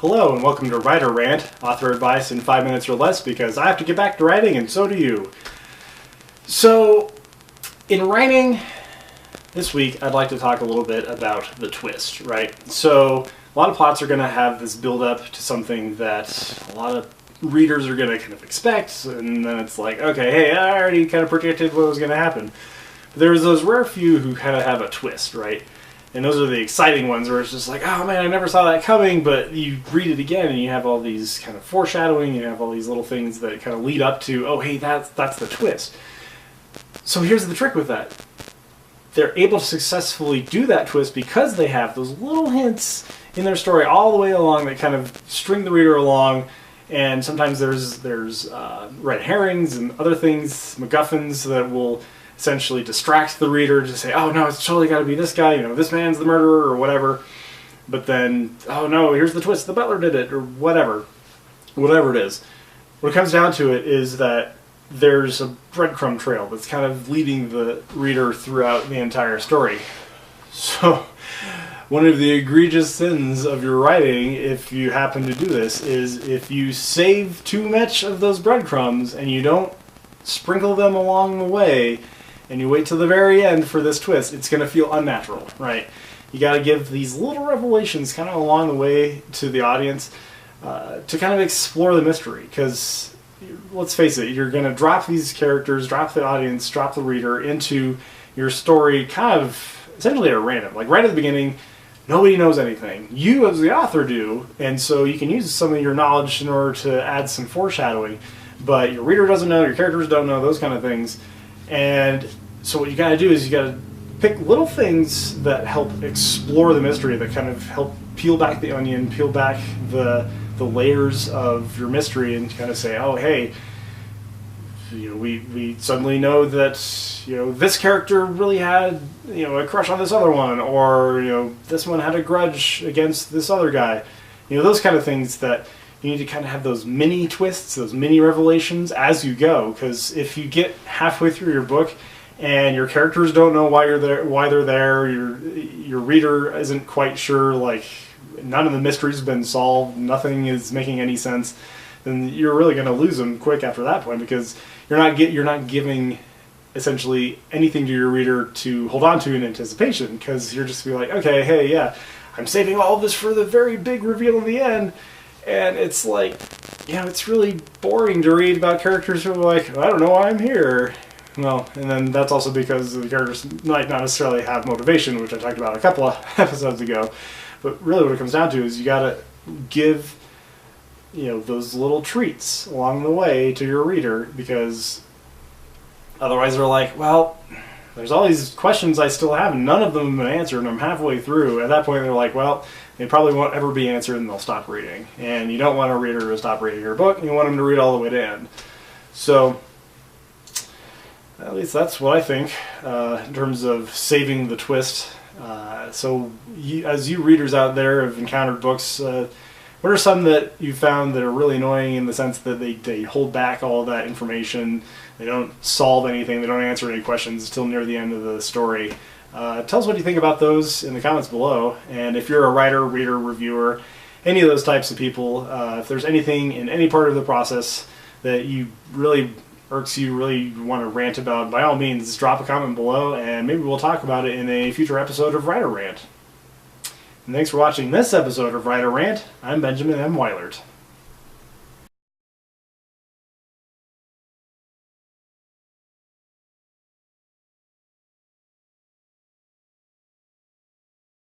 Hello and welcome to Writer Rant, author advice in 5 minutes or less because I have to get back to writing and so do you. So, in writing this week I'd like to talk a little bit about the twist, right? So, a lot of plots are going to have this build up to something that a lot of readers are going to kind of expect, and then it's like, okay, hey, I already kind of predicted what was going to happen. But there's those rare few who kind of have a twist, right? And those are the exciting ones where it's just like, oh man, I never saw that coming, but you read it again and you have all these kind of foreshadowing, you have all these little things that kind of lead up to, oh hey, that's the twist. So here's the trick with that. They're able to successfully do that twist because they have those little hints in their story all the way along that kind of string the reader along, and sometimes there's red herrings and other things, MacGuffins, that will essentially distract the reader to say, oh no, it's totally got to be this guy, you know, this man's the murderer or whatever. But then, oh no, here's the twist, the butler did it, or whatever it is. What it comes down to it is that there's a breadcrumb trail that's kind of leading the reader throughout the entire story. So, one of the egregious sins of your writing, if you happen to do this, is if you save too much of those breadcrumbs and you don't sprinkle them along the way, and you wait till the very end for this twist, it's going to feel unnatural, right? You got to give these little revelations kind of along the way to the audience to kind of explore the mystery, because let's face it, you're going to drop these characters, drop the audience, drop the reader into your story kind of essentially at random. Like right at the beginning, nobody knows anything. You as the author do, and so you can use some of your knowledge in order to add some foreshadowing, but your reader doesn't know, your characters don't know, those kind of things. And so what you got to do is you got to pick little things that help explore the mystery, that kind of help peel back the onion, peel back the layers of your mystery, and kind of say, oh hey, you know, we suddenly know that, you know, this character really had, you know, a crush on this other one, or, you know, this one had a grudge against this other guy. You know, those kind of things that you need to kind of have those mini twists, those mini revelations as you go, because if you get halfway through your book and your characters don't know why they're there, your reader isn't quite sure, like none of the mystery's been solved, nothing is making any sense, then you're really going to lose them quick after that point, because you're not giving essentially anything to your reader to hold on to in anticipation, because you're just be like, okay, hey, yeah, I'm saving all of this for the very big reveal in the end. And it's like, you know, it's really boring to read about characters who are like, I don't know why I'm here. Well, and then that's also because the characters might not necessarily have motivation, which I talked about a couple of episodes ago. But really what it comes down to is you gotta give, you know, those little treats along the way to your reader, because otherwise they're like, well, there's all these questions I still have and none of them have been answered and I'm halfway through. At that point they're like, well, they probably won't ever be answered and they'll stop reading. And you don't want a reader to stop reading your book, you want them to read all the way to end. So, at least that's what I think in terms of saving the twist. So, as you readers out there have encountered books, what are some that you found that are really annoying in the sense that they hold back all of that information, they don't solve anything, they don't answer any questions until near the end of the story? Tell us what you think about those in the comments below, and if you're a writer, reader, reviewer, any of those types of people, if there's anything in any part of the process that you really irks you, really want to rant about, by all means drop a comment below and maybe we'll talk about it in a future episode of Writer Rant. And thanks for watching this episode of Writer Rant. I'm Benjamin M. Weilert.